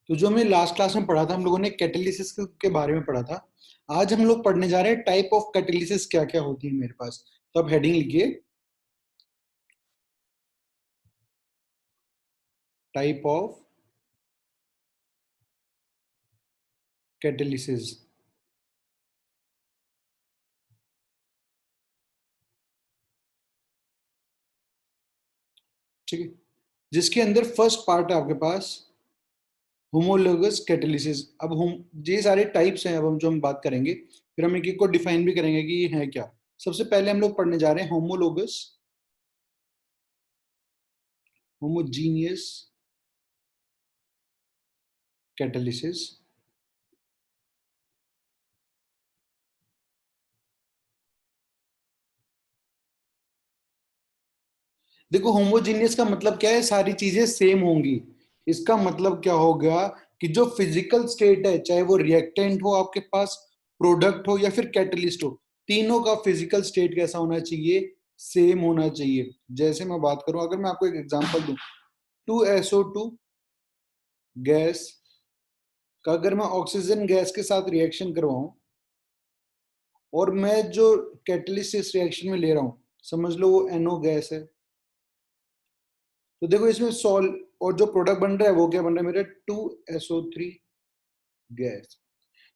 तो जो हमने लास्ट क्लास में पढ़ा था, हम लोगों ने कैटालिसिस के बारे में पढ़ा था। आज हम लोग पढ़ने जा रहे हैं टाइप ऑफ कैटालिसिस क्या क्या होती है मेरे पास। तो अब हेडिंग लिखिए, टाइप ऑफ कैटालिसिस। ठीक है, जिसके अंदर फर्स्ट पार्ट है आपके पास होमोलोगस कैटालिसिस। अब हम ये सारे टाइप्स हैं, अब हम जो हम बात करेंगे, फिर हम एक एक को डिफाइन भी करेंगे कि ये है क्या। सबसे पहले हम लोग पढ़ने जा रहे हैं होमोलोगस, होमोजीनियस कैटालिसिस। देखो, होमोजीनियस का मतलब क्या है, सारी चीजें सेम होंगी। इसका मतलब क्या हो गया कि जो फिजिकल स्टेट है, चाहे वो रिएक्टेंट हो आपके पास, प्रोडक्ट हो या फिर कैटलिस्ट हो, तीनों का फिजिकल स्टेट कैसा होना चाहिए, सेम होना चाहिए। जैसे मैं बात करूं, अगर मैं आपको एक एग्जांपल दूं, 2SO2 गैस का अगर मैं ऑक्सीजन गैस के साथ रिएक्शन करवाऊं और मैं जो कैटलिस्ट इस रिएक्शन में ले रहा हूं, समझ लो वो NO गैस है, तो देखो इसमें सॉल और जो प्रोडक्ट बन रहा है वो क्या बन रहा है मेरा, 2SO3 गैस।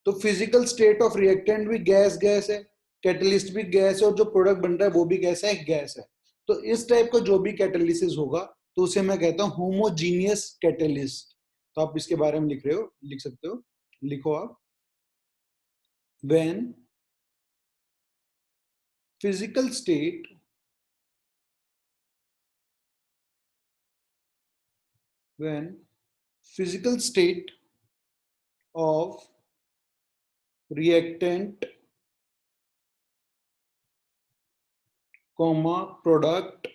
तो फिजिकल स्टेट ऑफ रिएक्टेंट भी गैस गैस है, कैटलिस्ट भी गैस है, और जो प्रोडक्ट बन रहा है वो भी गैस है, गैस है। तो इस टाइप का जो भी कैटालिसिस होगा तो उसे मैं कहता हूं होमोजीनियस कैटलिस्ट। तो आप इसके बारे में लिख रहे हो, लिख सकते हो, लिखो आप, when physical state when physical state of reactant comma product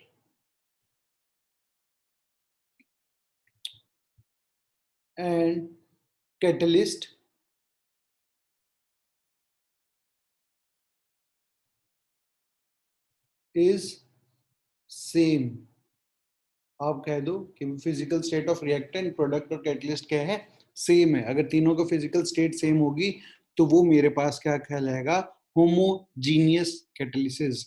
and catalyst is same. आप कह दो कि physical state of reactant, product और कैटलिस्ट क्या है, सेम है। अगर तीनों का फिजिकल स्टेट सेम होगी तो वो मेरे पास क्या कहलाएगा, होमोजीनियस कैटालिसिस।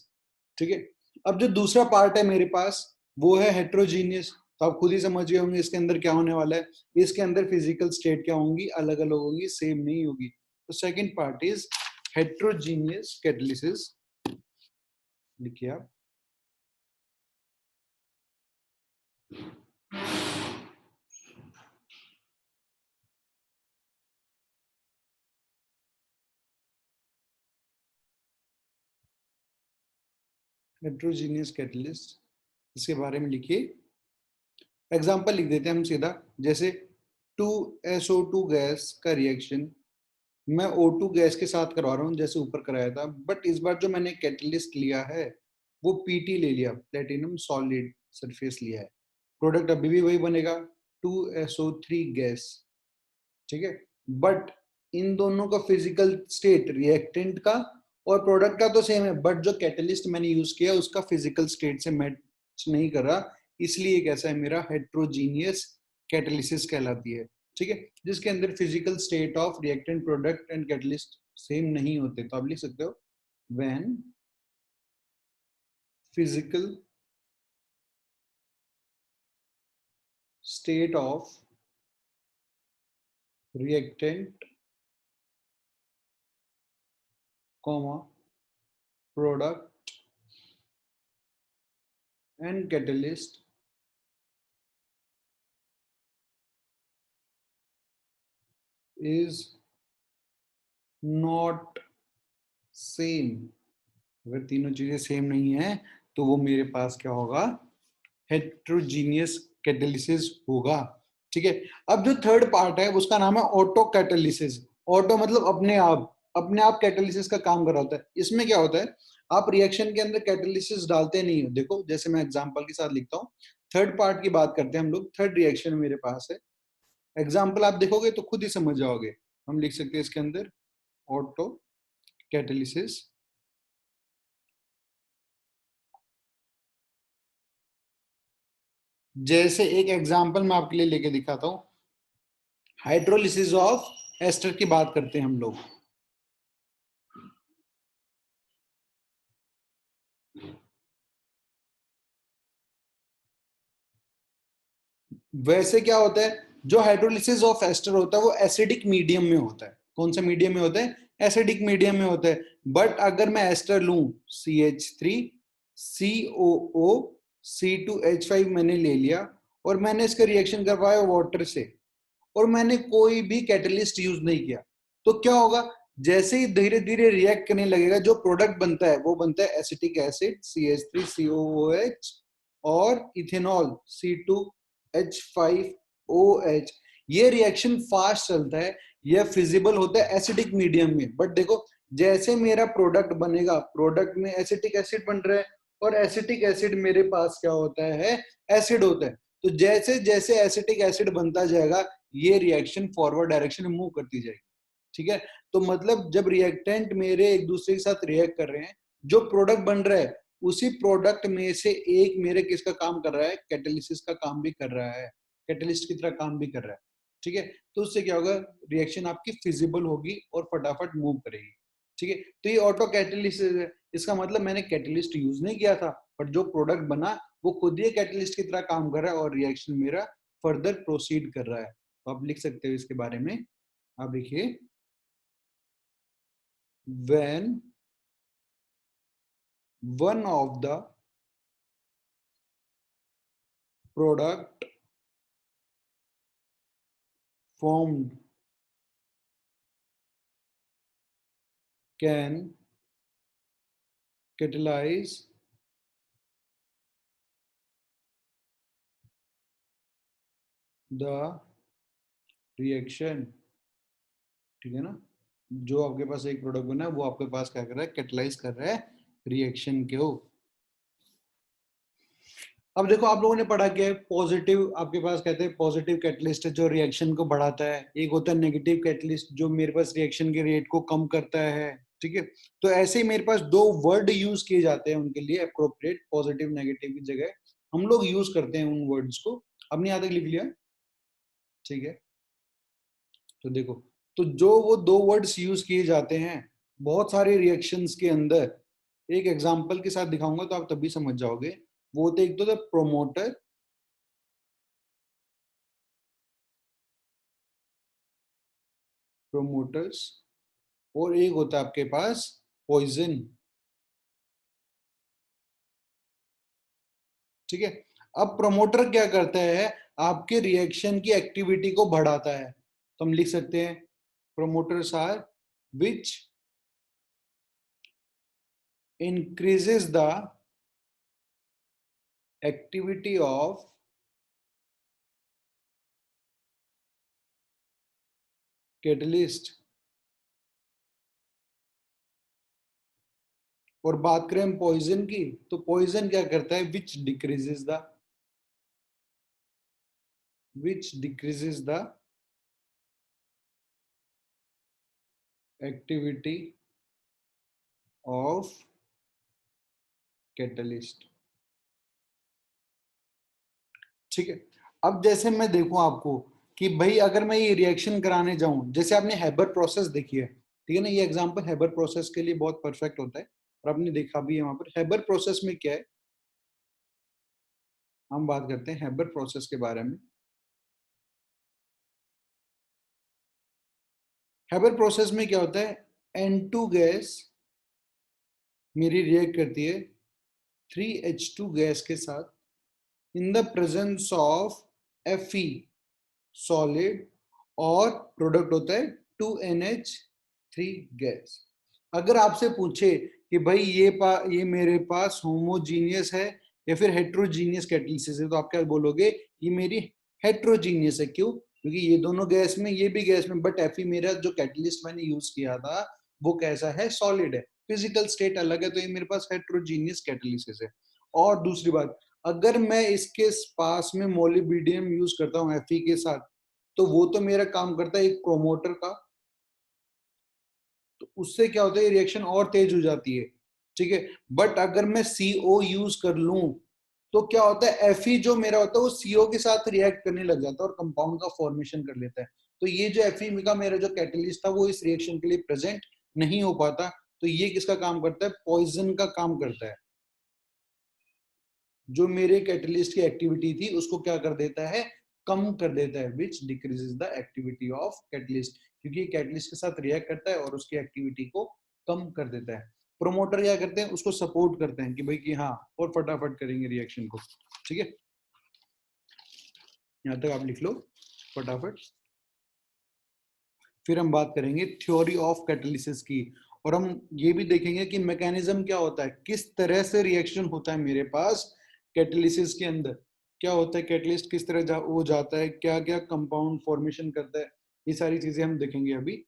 ठीक है, अब जो दूसरा पार्ट है मेरे पास वो है हेट्रोजीनियस। तो आप खुद ही समझ गए होंगे इसके अंदर क्या होने वाला है। इसके अंदर फिजिकल स्टेट क्या होंगी, अलग अलग होंगी, सेम नहीं होगी। तो second part is heterogeneous catalysis. लिखिए आप, हेट्रोजीनियस कैटलिस्ट, इसके बारे में लिखिए। एग्जाम्पल लिख देते हैं हम सीधा, जैसे 2SO2 गैस का रिएक्शन मैं O2 गैस के साथ करवा रहा हूँ, जैसे ऊपर कराया था, बट इस बार जो मैंने कैटलिस्ट लिया है वो PT ले लिया, प्लेटिनम सॉलिड सरफेस लिया है। प्रोडक्ट अभी भी वही बनेगा, 2SO3 गैस। ठीक है, बट इन दोनों का फिजिकल स्टेट, रिएक्टेंट का और प्रोडक्ट का तो सेम है, बट जो कैटलिस्ट मैंने यूज किया उसका फिजिकल स्टेट से मैच नहीं कर रहा, इसलिए कैसा है मेरा हेट्रोजीनियस कैटालिसिस कहलाती है। ठीक है, जिसके अंदर physical state of reactant, product and catalyst same नहीं होते। तो आप लिख सकते हो, when physical state of reactant comma product and catalyst is not same. अगर तीनों चीजें सेम नहीं है तो वो मेरे पास क्या होगा, हेट्रोजीनियस कैटालिसिस होगा। ठीक है, अब जो थर्ड पार्ट है उसका नाम है ऑटो कैटालिसिस। ऑटो मतलब अपने आप, अपने आप कैटालिसिस का काम कर रहा होता है। इसमें क्या होता है, आप रिएक्शन के अंदर कैटालिसिस डालते नहीं हो। देखो जैसे मैं एग्जांपल के साथ लिखता हूँ, थर्ड पार्ट की बात करते हैं हम लोग, थर्ड रिएक्शन मेरे पास है। एग्जाम्पल आप देखोगे तो खुद ही समझ जाओगे। हम लिख सकते हैं इसके अंदर ऑटो कैटालिसिस। जैसे एक एग्जांपल मैं आपके लिए लेके दिखाता हूँ, हाइड्रोलिसिस ऑफ एस्टर की बात करते हैं हम लोग। वैसे क्या होता है, जो हाइड्रोलिसिस ऑफ एस्टर होता है वो एसिडिक मीडियम में होता है। कौन सा मीडियम में होता है? एसिडिक मीडियम में होता है। बट अगर मैं एस्टर लूं CH3 COO C2H5 मैंने ले लिया और मैंने इसका रिएक्शन करवाया वाटर से और मैंने कोई भी कैटलिस्ट यूज नहीं किया, तो क्या होगा? जैसे ही धीरे धीरे रिएक्ट करने लगेगा, जो प्रोडक्ट बनता है वो बनता है एसिटिक एसिड CH3COOH और इथेनॉल C2H5OH। ये रिएक्शन फास्ट चलता है, यह फिजिबल होता है एसिडिक मीडियम में। बट देखो, जैसे मेरा प्रोडक्ट बनेगा, प्रोडक्ट में एसिटिक एसिड बन रहा है और एसिटिक एसिड मेरे पास क्या होता है? एसिड होता है। तो जैसे जैसे एसिटिक एसिड बनता जाएगा, ये रिएक्शन फॉरवर्ड डायरेक्शन में मूव करती जाएगी। ठीक है? तो मतलब जब रिएक्टेंट मेरे एक दूसरे के साथ रिएक्ट कर रहे हैं, जो प्रोडक्ट बन रहा है उसी प्रोडक्ट में से एक मेरे किसका काम कर रहा है? कैटालिसिस का काम भी कर रहा है, कैटलिस्ट की तरह काम भी कर रहा है। ठीक है? तो उससे क्या होगा? रिएक्शन आपकी फिजिबल होगी और फटाफट मूव करेगी। ठीक है? तो ये ऑटो कैटलिसिस है। इसका मतलब मैंने कैटलिस्ट यूज नहीं किया था, बट जो प्रोडक्ट बना वो खुद ही कैटलिस्ट की तरह काम कर रहा है और रिएक्शन मेरा फर्दर प्रोसीड कर रहा है। तो आप लिख सकते हो इसके बारे में। आप लिखिए, when one of the product formed can catalyze the reaction। ठीक है ना? जो आपके पास एक प्रोडक्ट बना है वो आपके पास क्या कर रहा है? कैटलाइज कर रहा है रिएक्शन को। अब देखो, आप लोगों ने पढ़ा क्या है? पॉजिटिव, आपके पास कहते हैं पॉजिटिव कैटलिस्ट है जो रिएक्शन को बढ़ाता है, एक होता है नेगेटिव कैटलिस्ट जो मेरे पास रिएक्शन के रेट को कम करता है। ठीक है? तो ऐसे ही मेरे पास दो वर्ड यूज किए जाते हैं उनके लिए अप्रोप्रिएट, पॉजिटिव नेगेटिव की जगह हम लोग यूज करते हैं उन वर्ड्स को। अपने यहाँ तक लिख लिया? ठीक है? तो देखो, तो जो वो दो वर्ड्स यूज किए जाते हैं बहुत सारे रिएक्शंस के अंदर, एक एग्जांपल के साथ दिखाऊंगा तो आप तभी समझ जाओगे। वो होते एक तो प्रोमोटर, प्रोमोटर्स, और एक होता है आपके पास पॉइजन। ठीक है? अब प्रोमोटर क्या करता है? आपके रिएक्शन की एक्टिविटी को बढ़ाता है। तो हम लिख सकते हैं promoters are which increases the activity of catalyst. और बात करें हम पॉइजन की, तो पॉइजन क्या करता है? Which decreases the activity of catalyst. ठीक है? अब जैसे मैं देखूं आपको कि भाई अगर मैं ये रिएक्शन कराने जाऊं, जैसे आपने हैबर प्रोसेस देखी है, ठीक है ना? ये एग्जांपल हैबर प्रोसेस के लिए बहुत परफेक्ट होता है और आपने देखा भी है वहां पर। हैबर प्रोसेस में क्या है? हम बात करते हैं हैबर प्रोसेस के बारे में। हैबर प्रोसेस में क्या होता है? N2 गैस मेरी रिएक्ट करती है 3H2 गैस के साथ in the presence of Fe solid, और प्रोडक्ट होता है 2NH3 गैस। अगर आपसे पूछे कि भाई ये मेरे पास होमोजीनियस है या फिर हेट्रोजीनियस कैटलिसिस है, तो आप क्या बोलोगे? ये मेरी हेट्रोजीनियस है। क्यों? क्योंकि ये दोनों गैस में, ये भी गैस में, बट Fe मेरा जो कैटलिस्ट मैंने यूज किया था वो कैसा है? सॉलिड है, फिजिकल स्टेट अलग है, तो ये मेरे पास हेट्रोजीनियस कैटलिसिस है। और दूसरी बात, अगर मैं इसके पास में मोलिब्डेनम यूज करता हूँ Fe के साथ, तो वो तो मेरा काम करता है एक प्रोमोटर का, तो उससे क्या होता है? रिएक्शन और तेज हो जाती है। ठीक है? बट अगर मैं CO यूज कर लूं तो क्या होता है, Fe जो मेरा होता है वो CO के साथ रिएक्ट करने लग जाता है और कंपाउंड का फॉर्मेशन कर लेता है। तो ये जो Fe का मेरा जो कैटलिस्ट था वो इस रिएक्शन के लिए प्रेजेंट नहीं हो पाता। तो ये किसका काम करता है, पॉइजन का काम करता है। जो मेरे कैटलिस्ट की एक्टिविटी थी उसको क्या कर देता है, कम कर देता है, which decreases the activity of catalyst, क्योंकि कैटलिस्ट के साथ रिएक्ट करता है और उसकी एक्टिविटी को कम कर देता है। प्रोमोटर क्या करते हैं, उसको सपोर्ट करते हैं कि भाई कि हाँ और फटाफट करेंगे रिएक्शन को। ठीक है, यहां तक आप लिख लो फटाफट। फिर हम बात करेंगे थ्योरी ऑफ कैटालिसिस की, और हम ये भी देखेंगे कि मैकेनिज्म क्या होता है, किस तरह से रिएक्शन होता है मेरे पास कैटालिसिस के अंदर, क्या होता है कैटलिस्ट किस तरह वो जाता है, क्या क्या कंपाउंड फॉर्मेशन करता है, ये सारी चीजें हम देखेंगे अभी।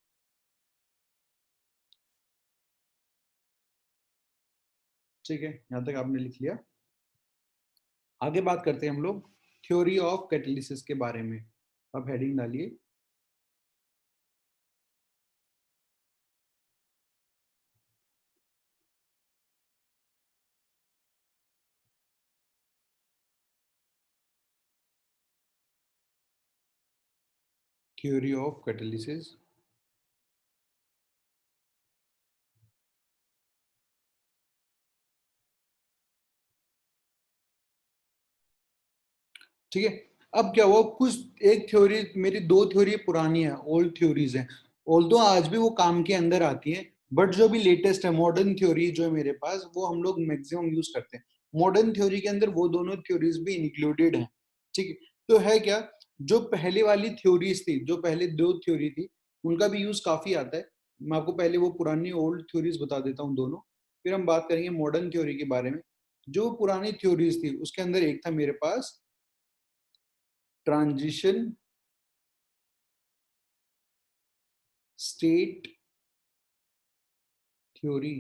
ठीक है, यहां तक आपने लिख लिया। आगे बात करते हैं हम लोग थ्योरी ऑफ कैटालिसिस के बारे में। अब हेडिंग डालिए थ्योरी ऑफ कैटालिसिस। ठीक है, अब क्या हुआ, कुछ एक थ्योरी, मेरी दो थ्योरी पुरानी है, ओल्ड थ्योरीज हैं, ऑल्दो आज भी वो काम के अंदर आती है, बट जो भी लेटेस्ट है मॉडर्न थ्योरी जो है मेरे पास, वो हम लोग मैक्सिमम यूज करते हैं। मॉडर्न थ्योरी के अंदर वो दोनों थ्योरीज भी इंक्लूडेड हैं। ठीक है, तो है क्या, जो पहले वाली थ्योरीज थी, जो पहले दो थ्योरी थी, उनका भी यूज काफी आता है। मैं आपको पहले वो पुरानी ओल्ड थ्योरीज बता देता हूँ दोनों, फिर हम बात करेंगे मॉडर्न थ्योरी के बारे में। जो पुरानी थ्योरीज थी उसके अंदर एक था मेरे पास ट्रांजिशन स्टेट थ्योरी।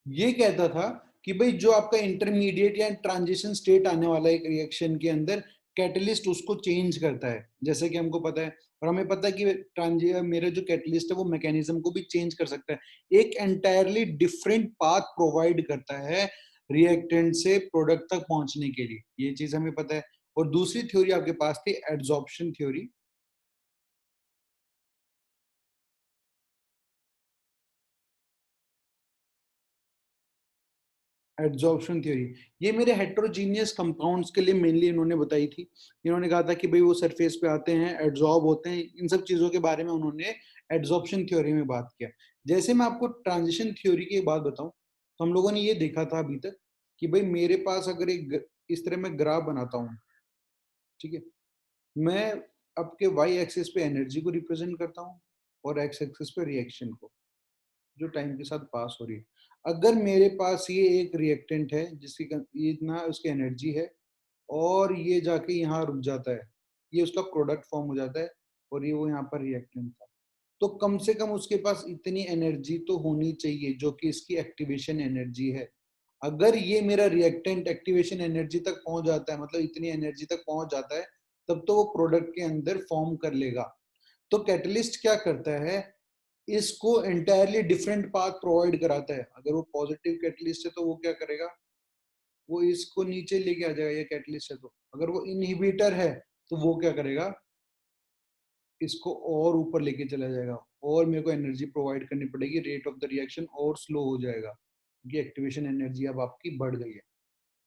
ये कहता था कि भाई जो आपका इंटरमीडिएट या ट्रांजिशन स्टेट आने वाला है एक रिएक्शन के अंदर, कैटलिस्ट उसको चेंज करता है, जैसे कि हमको पता है, और हमें पता है कि मेरा जो कैटलिस्ट है वो मैकेनिज्म को भी चेंज कर सकता है, एक एंटायरली डिफरेंट पाथ प्रोवाइड करता है रिएक्टेंट से प्रोडक्ट तक पहुंचने के लिए, ये चीज हमें पता है। और दूसरी थ्योरी आपके पास थी एड्सॉर्प्शन थ्योरी। एड्सॉर्प्शन थ्योरी, ये मेरे हेट्रोजीनियस कंपाउंड्स के लिए मेनली इन्होंने बताई थी। इन्होंने कहा था कि भाई वो सरफेस पे आते हैं, एड्सॉर्ब होते हैं, इन सब चीजों के बारे में उन्होंने एड्सॉर्प्शन थ्योरी में बात किया। जैसे मैं आपको ट्रांजिशन थ्योरी की बात बताऊं, तो हम लोगों ने ये देखा था अभी तक कि भाई मेरे पास अगर इस तरह मैं ग्राफ बनाता हूँ, ठीक है, मैं आपके वाई एक्सिस पे एनर्जी को रिप्रेजेंट करता हूँ और एक्स एक्सिस पे रिएक्शन को, जो टाइम के साथ पास हो रही है। अगर मेरे पास ये एक रिएक्टेंट है जिसकी ये इतना उसकी एनर्जी है, और ये जाके यहाँ रुक जाता है, ये उसका प्रोडक्ट फॉर्म हो जाता है, और ये वो यहाँ पर रिएक्टेंट था, तो कम से कम उसके पास इतनी एनर्जी तो होनी चाहिए जो कि इसकी एक्टिवेशन एनर्जी है। अगर ये मेरा रिएक्टेंट एक्टिवेशन एनर्जी तक पहुंच जाता है, मतलब इतनी एनर्जी तक पहुंच जाता है, तब तो वो प्रोडक्ट के अंदर फॉर्म कर लेगा। तो कैटलिस्ट क्या करता है, इसको एंटायरली डिफरेंट पाथ प्रोवाइड कराता है। अगर वो पॉजिटिव कैटलिस्ट है तो वो क्या करेगा, वो इसको नीचे लेके आ जाएगा, ये कैटलिस्ट है तो। अगर वो इनहिबिटर है तो वो क्या करेगा, इसको और ऊपर लेके चला जाएगा, और मेरे को एनर्जी प्रोवाइड करनी पड़ेगी, रेट ऑफ द रिएक्शन और स्लो हो जाएगा, क्योंकि एक्टिवेशन एनर्जी अब आपकी बढ़ गई है।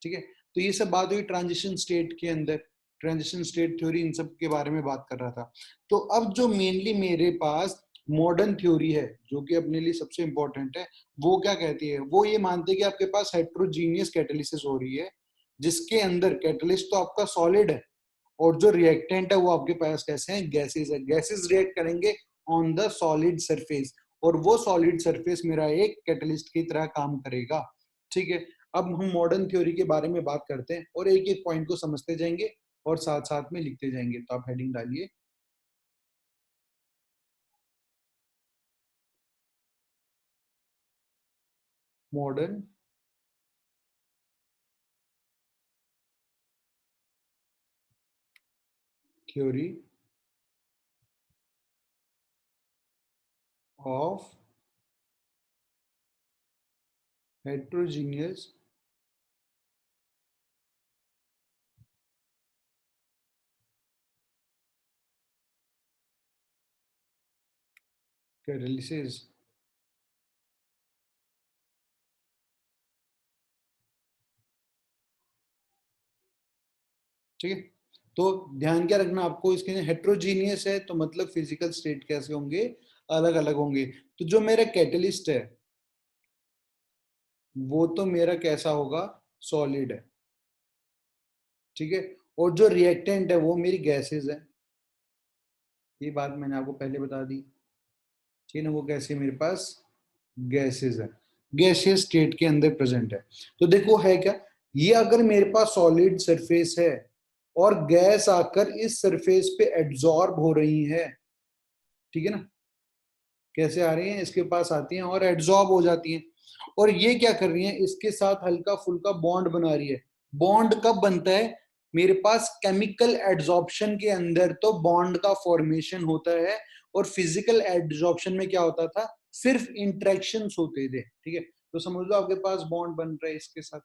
ठीक है, तो ये सब बात हुई ट्रांजिशन स्टेट के अंदर, ट्रांजिशन स्टेट थ्योरी इन सब के बारे में बात कर रहा था। तो अब जो मेनली मेरे पास मॉडर्न थ्योरी है, जो कि अपने लिए सबसे इंपॉर्टेंट है, वो क्या कहती है, वो ये मानते हैं कि आपके पास हेट्रोजीनियस कैटालिसिस हो रही है, जिसके अंदर कैटलिस्ट तो आपका सॉलिड है, और जो रिएक्टेंट है वो आपके पास कैसे हैं, गैसेस है। गैसेस रिएक्ट करेंगे ऑन द सॉलिड सरफेस, और वो सॉलिड सरफेस मेरा एक कैटलिस्ट की तरह काम करेगा। ठीक है, अब हम मॉडर्न थ्योरी के बारे में बात करते हैं और एक एक पॉइंट को समझते जाएंगे और साथ साथ में लिखते जाएंगे। तो आप हेडिंग डालिए modern theory of heterogeneous catalysis. ठीक है, तो ध्यान क्या रखना आपको, इसके हेट्रोजीनियस है तो मतलब फिजिकल स्टेट कैसे होंगे, अलग अलग होंगे। तो जो मेरा कैटलिस्ट है वो तो मेरा कैसा होगा, सॉलिड है। ठीक है, और जो रिएक्टेंट है वो मेरी गैसेस है, ये बात मैंने आपको पहले बता दी। ठीक है ना, वो कैसे मेरे पास गैसेस है, गैसियस स्टेट के अंदर प्रेजेंट है। तो देखो है क्या, ये अगर मेरे पास सॉलिड सरफेस है और गैस आकर इस सरफेस पे एब्जॉर्ब हो रही है, ठीक है ना, कैसे आ रही हैं, इसके पास आती हैं और एब्जॉर्ब हो जाती हैं, और ये क्या कर रही हैं, इसके साथ हल्का फुल्का बॉन्ड बना रही है। बॉन्ड कब बनता है, मेरे पास केमिकल एड्सॉर्प्शन के अंदर तो बॉन्ड का फॉर्मेशन होता है, और फिजिकल एड्सॉर्प्शन में क्या होता था, सिर्फ इंटरेक्शंस होते थे। ठीक है, तो समझ लो आपके पास बॉन्ड बन रहा है इसके साथ।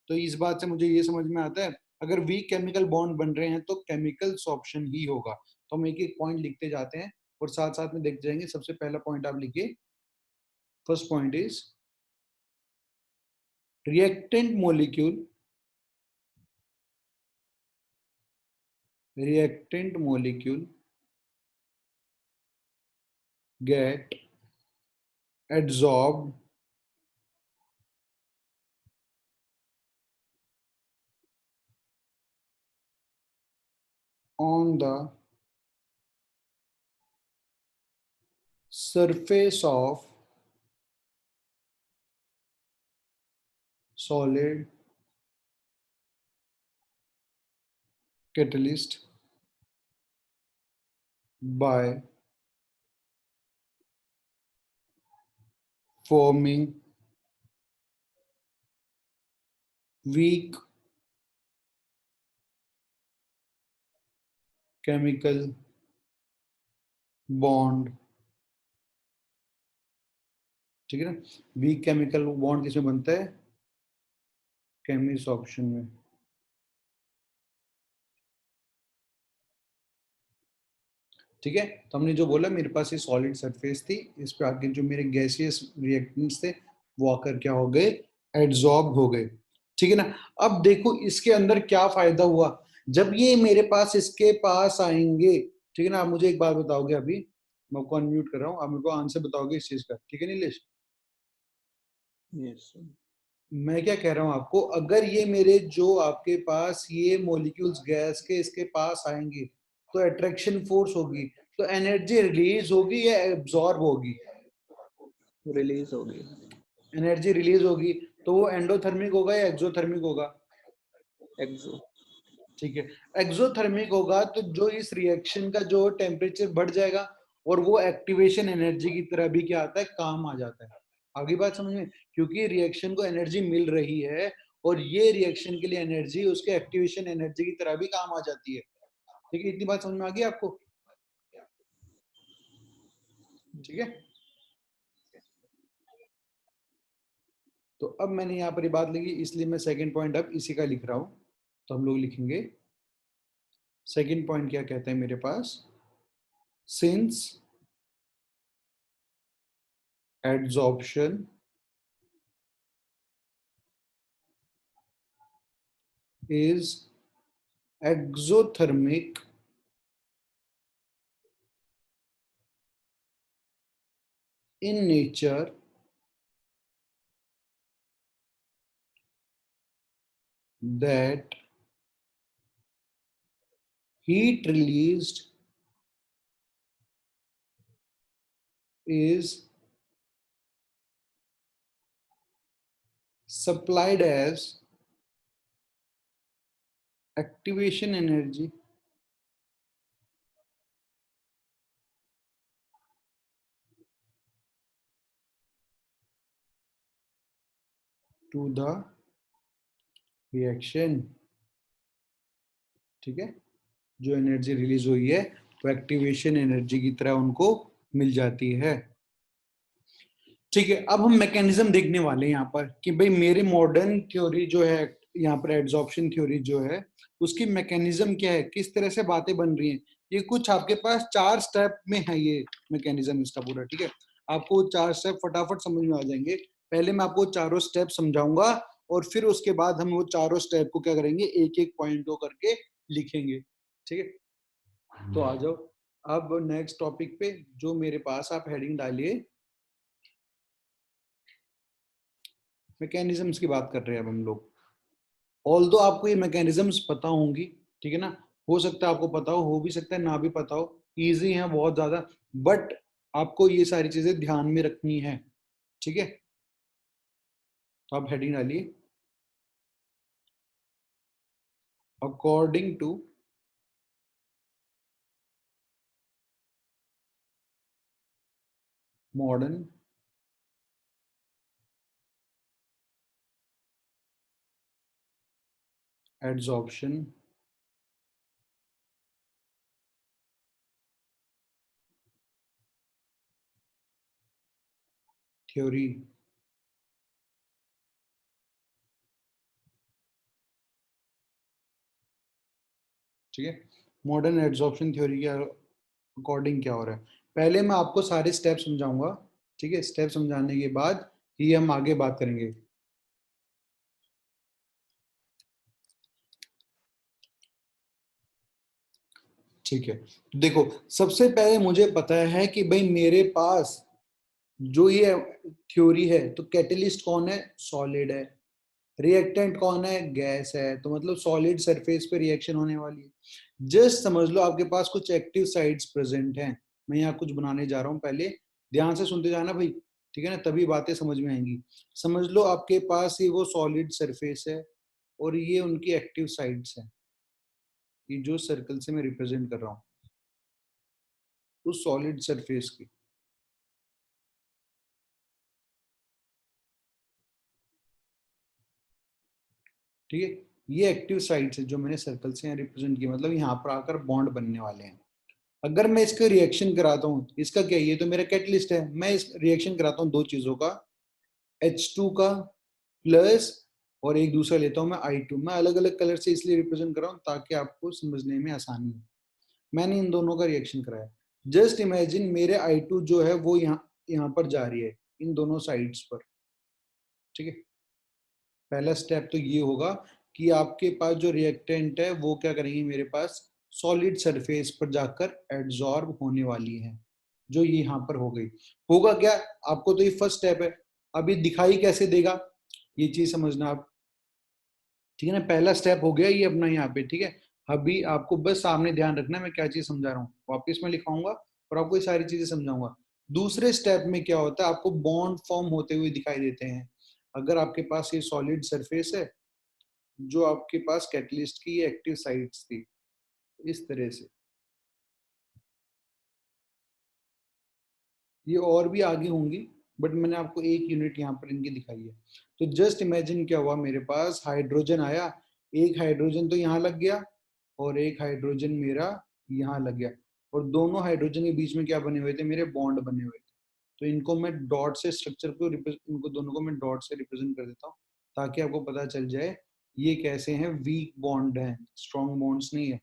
तो इस बात से मुझे ये समझ में आता है, अगर वीक केमिकल बॉन्ड बन रहे हैं तो केमिकल सॉर्प्शन ही होगा। तो हम एक एक पॉइंट लिखते जाते हैं और साथ साथ में देखते जाएंगे। सबसे पहला पॉइंट आप लिखिए, first point is reactant molecule, reactant molecule get adsorbed on the surface of solid catalyst by forming weak chemical bond। ठीक है ना, वीक केमिकल बॉन्ड किसमें बनता है, केमिस ऑप्शन में। ठीक है, तो हमने जो बोला, मेरे पास ये सॉलिड सरफेस थी, इस पे आके जो मेरे गैसियस रिएक्टेंट्स थे वो आकर क्या हो गए, एड्सॉर्ब हो गए। ठीक है ना, अब देखो इसके अंदर क्या फायदा हुआ, जब ये मेरे पास इसके पास आएंगे। ठीक है ना, आप मुझे एक बात बताओगे, अभी मैं आपको अनम्यूट कर रहा हूँ, आप मेरे को आंसर बताओगे इस चीज का। ठीक है नीलेश? Yes sir. मैं क्या कह रहा हूँ आपको, अगर ये मेरे जो आपके पास ये मॉलिक्यूल्स गैस के इसके पास आएंगे तो अट्रैक्शन फोर्स होगी, तो एनर्जी रिलीज होगी या एब्जॉर्ब होगी, रिलीज होगी। एनर्जी रिलीज होगी। तो वो एंडोथर्मिक होगा या एक्सोथर्मिक होगा, एक्सो। ठीक है, एक्सोथर्मिक होगा। तो जो इस रिएक्शन का जो टेम्परेचर बढ़ जाएगा और वो एक्टिवेशन एनर्जी की तरह भी क्या आता है, काम आ जाता है। आगे बात समझ में, क्योंकि रिएक्शन को एनर्जी मिल रही है और ये रिएक्शन के लिए एनर्जी उसके एक्टिवेशन एनर्जी की तरह भी काम आ जाती है। ठीक है, इतनी बात समझ में आ गई आपको? ठीक है, तो अब मैंने यहाँ पर ये बात लिखी, इसलिए मैं सेकंड पॉइंट अब इसी का लिख रहा हूँ। तो हम लोग लिखेंगे सेकंड पॉइंट क्या कहते हैं मेरे पास, since adsorption is exothermic in nature, that heat released is supplied as activation energy to the reaction। ठीक है, जो एनर्जी रिलीज हुई है वो एक्टिवेशन एनर्जी की तरह उनको मिल जाती है। ठीक है, अब हम मैकेनिज्म देखने वाले हैं यहाँ पर कि भाई मेरे मॉडर्न थ्योरी जो है, यहाँ पर एड्सॉर्प्शन थ्योरी जो है उसकी मैकेनिज्म क्या है, किस तरह से बातें बन रही हैं। ये कुछ आपके पास 4 स्टेप में है ये मैकेनिज्म इसका पूरा। ठीक है, आपको वो 4 स्टेप फटाफट समझ में आ जाएंगे। पहले मैं आपको चारों स्टेप समझाऊंगा और फिर उसके बाद हम वो चारों स्टेप को क्या करेंगे, एक एक पॉइंट को करके लिखेंगे। ठीक है, तो आ जाओ अब नेक्स्ट टॉपिक पे। जो मेरे पास आप हेडिंग डालिए, मैकेनिज्म्स की बात कर रहे हैं अब हम लोग। ऑल्दो आपको ये मैकेनिज्म्स पता होंगी, ठीक है ना, हो सकता है आपको पता हो भी सकता है ना भी पता हो, इजी है बहुत ज्यादा, बट आपको ये सारी चीजें ध्यान में रखनी है। ठीक है, तो आप हेडिंग डालिए, according to modern adsorption theory. ठीक है, मॉडर्न एड्सॉर्प्शन थ्योरी के अकॉर्डिंग क्या हो रहा है, पहले मैं आपको सारे स्टेप समझाऊंगा। ठीक है, स्टेप समझाने के बाद ही हम आगे बात करेंगे। ठीक है, तो देखो सबसे पहले मुझे पता है कि भाई मेरे पास जो ये थ्योरी है, तो कैटलिस्ट कौन है, सॉलिड है, रिएक्टेंट कौन है, गैस है, तो मतलब सॉलिड सरफेस पे रिएक्शन होने वाली है। जस्ट समझ लो आपके पास कुछ एक्टिव साइड्स प्रेजेंट हैं। मैं यहाँ कुछ बनाने जा रहा हूँ, पहले ध्यान से सुनते जाना भाई, ठीक है ना, तभी बातें समझ में आएंगी। समझ लो आपके पास ये वो सॉलिड सरफेस है और ये उनकी एक्टिव साइड्स है, ये जो सर्कल से मैं रिप्रेजेंट कर रहा हूँ उस सॉलिड सरफेस की। ठीक है, ये एक्टिव साइड्स है जो मैंने सर्कल से रिप्रेजेंट किया, मतलब यहाँ पर आकर बॉन्ड बनने वाले हैं। अगर मैं इसका रिएक्शन कराता हूँ, इसका क्या, ये तो मेरा कैटलिस्ट है, मैं इस रिएक्शन कराता हूँ दो चीजों का, H2 का प्लस और एक दूसरा लेता हूँ मैं I2। मैं अलग अलग कलर से इसलिए रिप्रेजेंट कर रहा हूँ ताकि आपको समझने में आसानी हो। मैंने इन दोनों का रिएक्शन कराया। जस्ट इमेजिन मेरे I2 जो है वो यहाँ पर जा रही है इन दोनों साइड्स पर। ठीक है, पहला स्टेप तो ये होगा कि आपके पास जो रिएक्टेंट है वो क्या करेंगे, मेरे पास सॉलिड सरफेस पर जाकर एड्सॉर्ब होने वाली है, जो ये यहाँ पर हो गई। होगा क्या, आपको तो ये फर्स्ट स्टेप है, अब ये दिखाई कैसे देगा, ये चीज समझना आप। ठीक है ना, पहला स्टेप हो गया ये अपना यहाँ पे। ठीक है, अभी आपको बस सामने ध्यान रखना है मैं क्या चीज समझा रहा हूँ, वापिस में लिखाऊंगा और आपको ये सारी चीजें समझाऊंगा। दूसरे स्टेप में क्या होता है, आपको बॉन्ड फॉर्म होते हुए दिखाई देते हैं। अगर आपके पास ये सॉलिड सरफेस है, जो आपके पास कैटलिस्ट की एक्टिव साइट्स थी, इस तरह से ये और भी आगे होंगी, बट मैंने आपको एक यूनिट यहाँ पर इनकी दिखाई है। तो जस्ट इमेजिन क्या हुआ, मेरे पास हाइड्रोजन आया, एक हाइड्रोजन तो यहाँ लग गया और एक हाइड्रोजन मेरा यहाँ लग गया, और दोनों हाइड्रोजन के बीच में क्या बने हुए थे, मेरे बॉन्ड बने हुए थे। तो इनको मैं डॉट से स्ट्रक्चर को इनको दोनों को मैं डॉट से रिप्रेजेंट कर देता हूँ ताकि आपको पता चल जाए ये कैसे हैं, वीक बॉन्ड हैं, स्ट्रॉन्ग बॉन्ड्स नहीं है।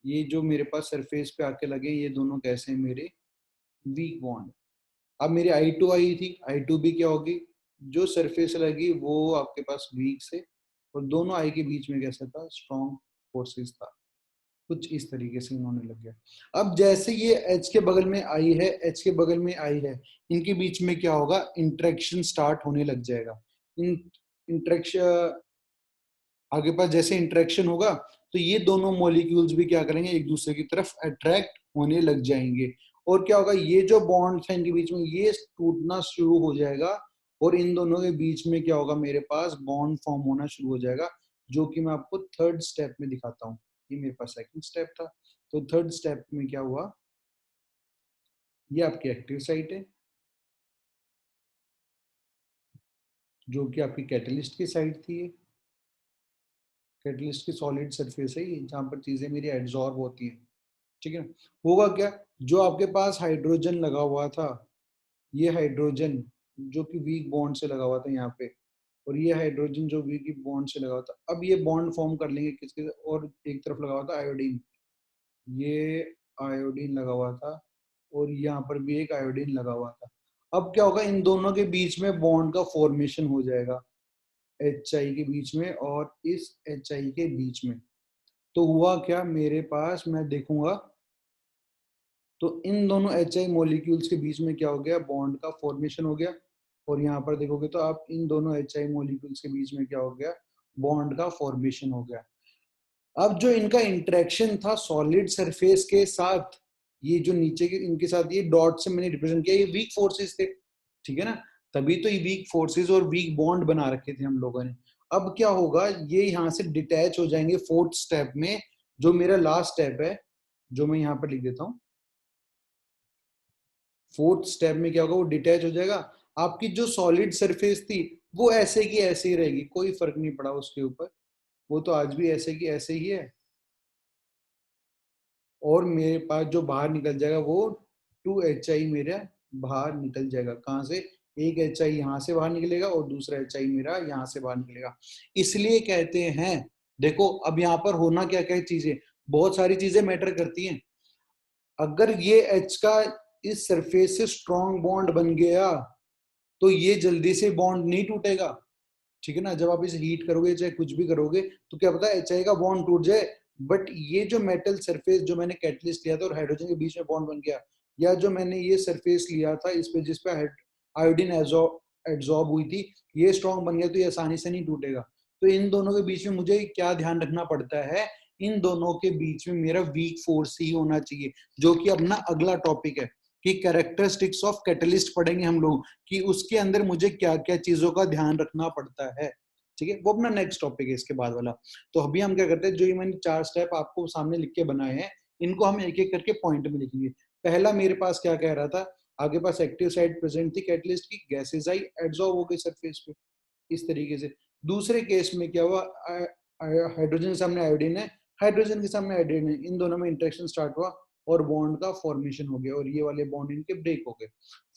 ये जो मेरे पास सरफेस पे आके लगे ये दोनों कैसे हैं, मेरे वीक बॉन्ड। अब मेरी I2 आई थी, I2 भी क्या होगी, जो सरफेस लगी वो आपके पास वीक से, और दोनों आई के बीच में कैसा था, स्ट्रॉन्ग फोर्सेस था। कुछ इस तरीके से इन्होंने लग गया। अब जैसे ये H के बगल में आई है, H के बगल में आई है, इनके बीच में क्या होगा, इंटरेक्शन स्टार्ट होने लग जाएगा। इन इंटरेक्शन आगे पास जैसे इंटरेक्शन होगा तो ये दोनों मॉलिक्यूल्स भी क्या करेंगे, एक दूसरे की तरफ अट्रैक्ट होने लग जाएंगे, और क्या होगा, ये जो बॉन्ड है इनके बीच में ये टूटना शुरू हो जाएगा, और इन दोनों के बीच में क्या होगा, मेरे पास बॉन्ड फॉर्म होना शुरू हो जाएगा, जो कि मैं आपको थर्ड स्टेप में दिखाता हूँ। ये मेरे पास सेकंड स्टेप था, तो थर्ड स्टेप में क्या हुआ, ये आपकी एक्टिव साइट है जो कि आपकी कैटलिस्ट की साइड थी। कैटलिस्ट की सॉलिड सरफेस है ये, जहाँ पर चीजें मेरी एड्सॉर्ब होती हैं। ठीक है, होगा क्या, जो आपके पास हाइड्रोजन लगा हुआ था, ये हाइड्रोजन जो कि वीक बॉन्ड से लगा हुआ था यहाँ पे, और ये हाइड्रोजन जो वीक बॉन्ड से लगा हुआ था, अब ये बॉन्ड फॉर्म कर लेंगे किसके, और एक तरफ लगा हुआ था आयोडीन, ये आयोडीन लगा हुआ था, और यहाँ पर भी एक आयोडीन लगा हुआ था। अब क्या होगा, इन दोनों के बीच में बॉन्ड का फॉर्मेशन हो जाएगा, HI के बीच में और इस HI के बीच में। तो हुआ क्या मेरे पास, मैं देखूंगा तो इन दोनों HI मॉलिक्यूल्स के बीच में क्या हो गया, बॉन्ड का फॉर्मेशन हो गया। और यहाँ पर देखोगे तो आप इन दोनों HI मॉलिक्यूल्स के बीच में क्या हो गया, बॉन्ड का फॉर्मेशन हो गया। अब जो इनका इंटरेक्शन था सॉलिड सरफेस के साथ, ये जो नीचे के इनके साथ ये डॉट से मैंने रिप्रेजेंट किया, ये वीक फोर्सेस थे, ठीक है ना, तभी तो ये वीक फोर्सेस और वीक बॉन्ड बना रखे थे हम लोगों ने। अब क्या होगा, ये यहाँ से डिटैच हो जाएंगे फोर्थ स्टेप में, जो मेरा लास्ट स्टेप है, जो मैं यहाँ पर लिख देता हूँ। फोर्थ स्टेप में क्या होगा, वो डिटैच हो जाएगा। आपकी जो सॉलिड सरफेस थी वो ऐसे की ऐसे ही रहेगी, कोई फर्क नहीं पड़ा उसके ऊपर, वो तो आज भी ऐसे की ऐसे ही है। और मेरे पास जो बाहर निकल जाएगा वो 2HI मेरा बाहर निकल जाएगा। कहाँ से, एक HI यहाँ से बाहर निकलेगा और दूसरा HI मेरा यहाँ से बाहर निकलेगा। इसलिए कहते हैं, देखो अब यहाँ पर होना क्या क्या चीजें, बहुत सारी चीजें मैटर करती हैं। अगर ये H का इस सरफेस से स्ट्रॉन्ग बॉन्ड बन गया तो ये जल्दी से बॉन्ड नहीं टूटेगा, ठीक है ना। जब आप इसे हीट करोगे चाहे कुछ भी करोगे तो क्या पता HI का बॉन्ड टूट जाए, बट ये जो मेटल सरफेस जो मैंने कैटलिस्ट लिया था और हाइड्रोजन के बीच में बॉन्ड बन गया, या जो मैंने ये सरफेस लिया था इस पे जिस पे आयोडीन एब्जॉर्ब हुई थी, ये स्ट्रॉन्ग बन गया तो ये आसानी से नहीं टूटेगा। तो इन दोनों के बीच में मुझे क्या ध्यान रखना पड़ता है, इन दोनों के बीच में मेरा वीक फोर्स ही होना चाहिए, जो कि अपना अगला टॉपिक है कि कैरेक्टरिस्टिक्स ऑफ कैटलिस्ट पढ़ेंगे हम लोग, कि उसके अंदर मुझे क्या क्या चीजों का ध्यान रखना पड़ता है, ठीक है। वो अपना नेक्स्ट टॉपिक है इसके बाद वाला। तो अभी हम क्या करते हैं, जो ये मैंने 4 स्टेप आपको सामने लिख के बनाए हैं, इनको हम एक एक करके पॉइंट में लिखेंगे। पहला मेरे पास क्या कह रहा था, आगे पास एक्टिव साइड प्रेजेंट थी कैटलिस्ट की, गैसेज आई एडसॉर्ब हो गई सरफेस पे, इस तरीके से। दूसरे केस में क्या हुआ, हाइड्रोजन के सामने आयोडीन है, हाइड्रोजन के सामने आयोडीन है, इन दोनों में इंटरेक्शन स्टार्ट हुआ और बॉन्ड का फॉर्मेशन हो गया और ये वाले बॉन्ड इनके ब्रेक हो गए।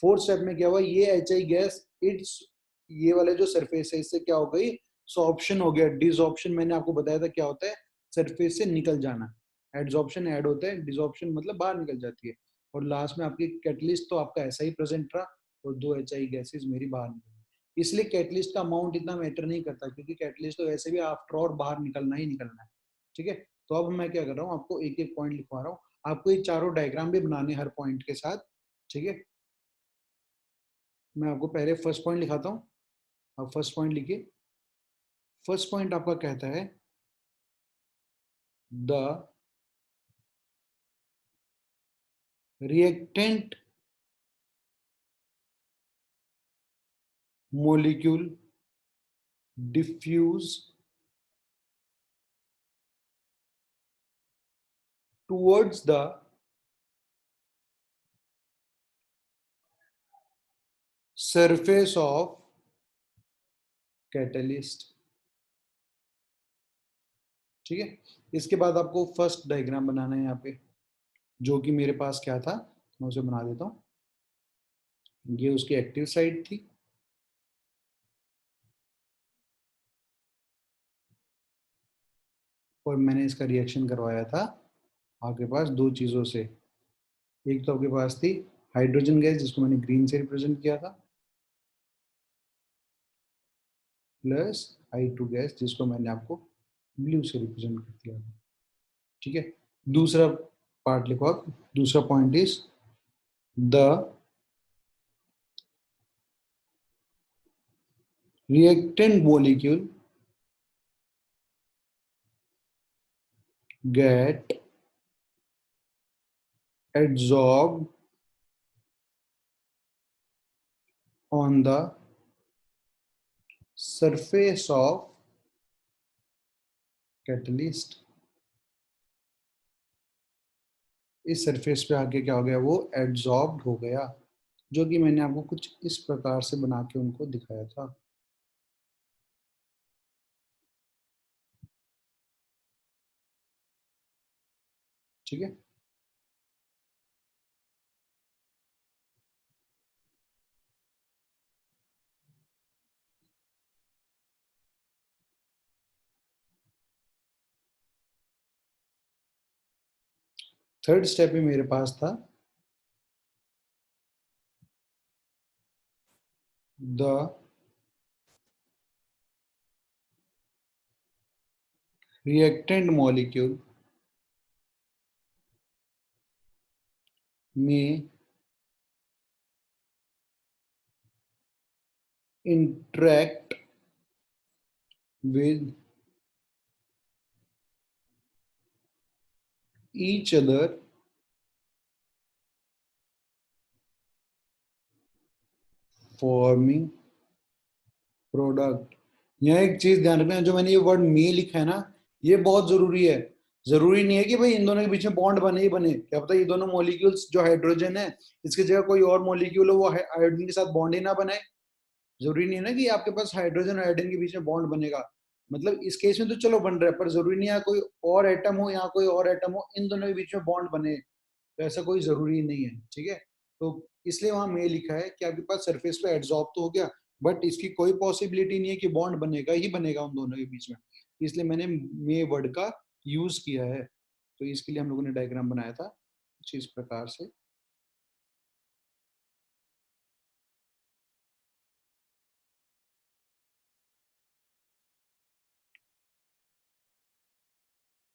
फोर्थ स्टेप में क्या हुआ, ये HI गैस इट्स, ये वाले जो सरफेस है इससे क्या हो गई, सॉर्प्शन हो गया। डिसऑर्प्शन मैंने आपको बताया था क्या होता है, सरफेस से निकल जाना। एडसॉर्प्शन ऐड होता है, डिसऑर्प्शन मतलब बाहर निकल जाती है। और लास्ट में आपकी कैटलिस्ट तो आपका ऐसा ही प्रेजेंट रहा और 2 HI गैसेज मेरी बाहर निकल गई। इसलिए कैटलिस्ट का अमाउंट इतना मैटर नहीं करता, क्योंकि कैटलिस्ट तो वैसे भी आफ्टर और बाहर निकलना ही निकलना है, ठीक है। तो अब मैं क्या कर रहा हूँ, आपको एक एक पॉइंट लिखवा रहा हूँ, आपको ये चारों डायग्राम भी बनाने हर पॉइंट के साथ, ठीक है। मैं आपको पहले फर्स्ट पॉइंट लिखाता हूँ, अब फर्स्ट पॉइंट लिखिए। फर्स्ट पॉइंट आपका कहता है, the reactant molecule diffuse towards the surface of catalyst, ठीक है। इसके बाद आपको फर्स्ट डायग्राम बनाना है यहाँ पे, जो कि मेरे पास क्या था, मैं उसे बना देता हूँ। ये उसकी एक्टिव साइड थी, और मैंने इसका रिएक्शन करवाया था आपके पास दो चीजों से। एक तो आपके पास थी हाइड्रोजन गैस जिसको मैंने ग्रीन से रिप्रेजेंट किया था, प्लस H2 गैस जिसको मैंने आपको ब्लू से रिप्रेजेंट कर दिया था, ठीक है। दूसरा पार्ट लिखो आप, दूसरा point is the reactant molecule get adsorbed on the surface of catalyst। इस सरफेस पे आके क्या हो गया, वो एड्सॉर्ब्ड हो गया, जो कि मैंने आपको कुछ इस प्रकार से बना के उनको दिखाया था, ठीक है। थर्ड स्टेप में मेरे पास था the reactant molecule may interact with each other forming product. यहाँ एक चीज ध्यान रखना, जो मैंने ये वर्ड मे लिखा है ना, ये बहुत जरूरी है। जरूरी नहीं है कि भाई इन दोनों के बीच में बॉन्ड बने ही बने, क्या पता ये दोनों मॉलिक्यूल्स जो हाइड्रोजन है, इसकी जगह कोई और मॉलिक्यूल हो वो आयोडीन के साथ बॉन्ड ही ना बनाए। जरूरी नहीं है ना कि आपके पास हाइड्रोजन और आयोडीन के बीच में बॉन्ड बनेगा। मतलब इस केस में तो चलो बन रहा है, पर जरूरी नहीं है कोई और एटम हो, यहाँ कोई और एटम हो, इन दोनों के बीच में बॉन्ड बने, तो ऐसा कोई जरूरी नहीं है। ठीक है, तो इसलिए वहां मे लिखा है कि आपके पास सरफेस पे एड्सॉर्ब तो हो गया, बट इसकी कोई पॉसिबिलिटी नहीं है कि बॉन्ड बनेगा ही बनेगा उन दोनों के बीच में। इसलिए मैंने मे वर्ड का यूज किया है। तो इसके लिए हम लोगों ने डायग्राम बनाया था कुछ इस प्रकार से।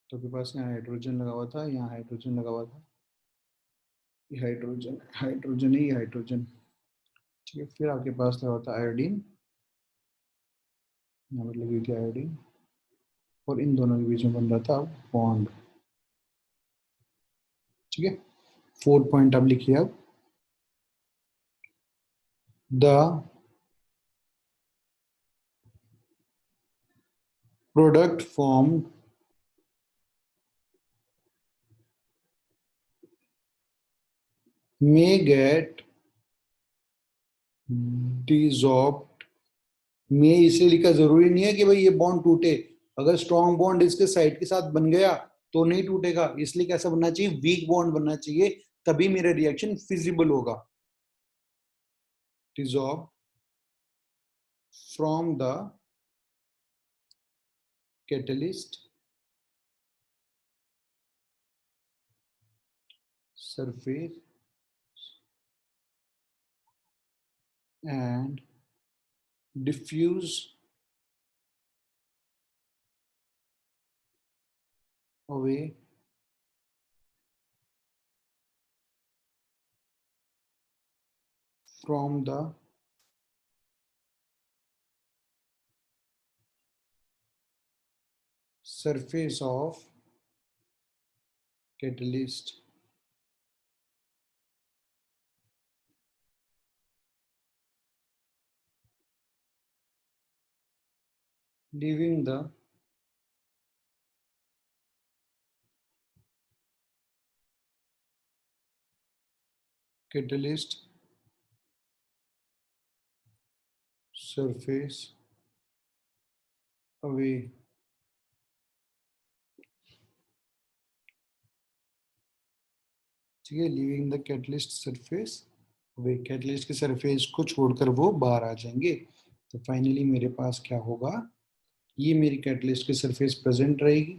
तो आपके पास यहाँ हाइड्रोजन लगा हुआ था, यहाँ हाइड्रोजन लगा हुआ था, ये हाइड्रोजन हाइड्रोजन ही हाइड्रोजन। ठीक है, फिर आपके पास लगा हुआ था आयोडीन, यहाँ पर लगी थी आयोडीन, और इन दोनों के बीच में बन रहा था बॉन्ड। ठीक है, 4 पॉइंट आप लिखिए। अब the product form may get dissolved। may इसलिए लिखा, जरूरी नहीं है कि भाई ये बॉन्ड टूटे। अगर स्ट्रॉन्ग बॉन्ड इसके साइड के साथ बन गया तो नहीं टूटेगा, इसलिए कैसा बनना चाहिए, वीक बॉन्ड बनना चाहिए, तभी मेरा रिएक्शन फिजिबल होगा। dissolve from the catalyst surface and diffuse away from the surface of catalyst, leaving the catalyst surface away। ठीक है, leaving the catalyst surface, way catalyst के सरफेस को छोड़कर वो बाहर आ जाएंगे। तो फाइनली मेरे पास क्या होगा, ये मेरी कैटलिस्ट की सरफेस प्रेजेंट रहेगी।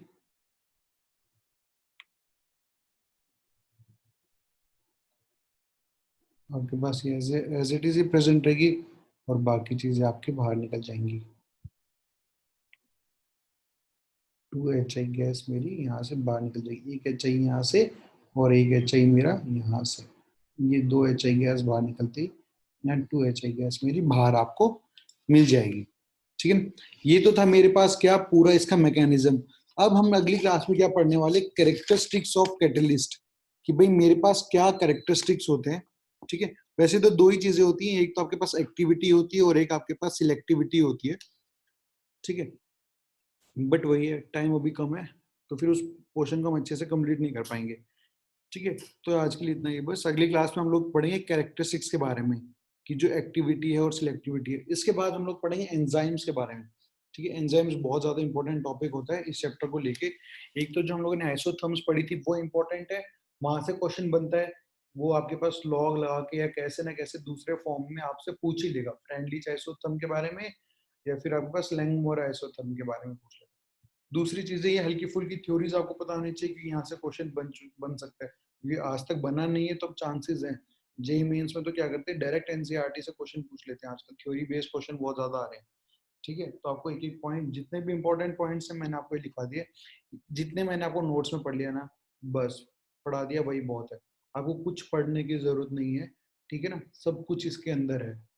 आपके पास ये एज इट इज ही प्रेजेंट रहेगी, और बाकी चीजें आपके बाहर निकल जाएंगी। 2 HI गैस मेरी यहाँ से बाहर निकल जाएगी, एक HI यहाँ से और एक HI मेरा यहाँ से। ये 2 HI गैस बाहर निकलती, यहाँ 2 HI गैस मेरी बाहर आपको मिल जाएगी। ठीक है, ये तो था मेरे पास क्या पूरा इसका मैकेनिज्म। अब हम अगली क्लास में क्या पढ़ने वाले, कैरेक्टरिस्टिक्स ऑफ कैटलिस्ट, कि भाई मेरे पास क्या कैरेक्टरिस्टिक्स होते हैं। ठीक है, वैसे तो दो ही चीजें होती हैं, एक तो आपके पास एक्टिविटी होती है और एक आपके पास सिलेक्टिविटी होती है। ठीक है, बट वही है, टाइम अभी कम है, तो फिर उस पोर्शन को हम अच्छे से कंप्लीट नहीं कर पाएंगे। ठीक है, तो आज के लिए इतना ही बस। अगली क्लास में हम लोग पढ़ेंगे कैरेक्टरिस्टिक्स के बारे में, कि जो एक्टिविटी है और सिलेक्टिविटी है। इसके बाद हम लोग पढ़ेंगे एंजाइम्स के बारे में। ठीक है, एंजाइम्स बहुत ज्यादा इंपॉर्टेंट टॉपिक होता है इस चैप्टर को लेके। एक तो जो हम लोगों ने आइसोथर्म्स पढ़ी थी वो इंपॉर्टेंट है, वहां से क्वेश्चन बनता है, वो आपके पास लॉग लगा के या कैसे ना कैसे दूसरे फॉर्म में आपसे पूछ ही लेगा, फ्रेंडली आइसोथर्म के बारे में, या फिर आपके पास लैंगमोर आइसोथर्म के बारे में पूछ लेगा। दूसरी चीजें, ये हल्की फुल्की थ्योरीज आपको पता होनी चाहिए कि यहाँ से क्वेश्चन बन सकता है, ये आज तक बना नहीं है तो चांसेस हैं जेई मेंस में तो क्या करते हैं, डायरेक्ट एनसीईआरटी से क्वेश्चन पूछ लेते हैं, आजकल थ्योरी बेस्ड क्वेश्चन बहुत ज्यादा आ रहे हैं। ठीक है, तो आपको एक एक पॉइंट, जितने भी इंपॉर्टेंट पॉइंट्स हैं मैंने आपको ये लिखा दिए, जितने मैंने आपको नोट्स में पढ़ लिया ना, बस पढ़ा दिया, वही बहुत है। आपको कुछ पढ़ने की जरूरत नहीं है, ठीक है ना, सब कुछ इसके अंदर है।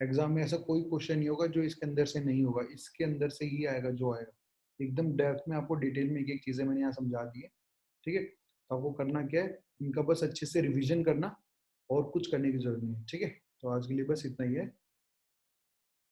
एग्जाम में ऐसा कोई क्वेश्चन नहीं होगा जो इसके अंदर से नहीं होगा, इसके अंदर से ही आएगा जो आएगा। एकदम डेप्थ में आपको डिटेल में एक एक चीजें मैंने यहाँ समझा दी है। ठीक है, तो आपको करना क्या है, इनका बस अच्छे से रिवीजन करना, और कुछ करने की जरूरत नहीं है। ठीक है, तो आज के लिए बस इतना ही है।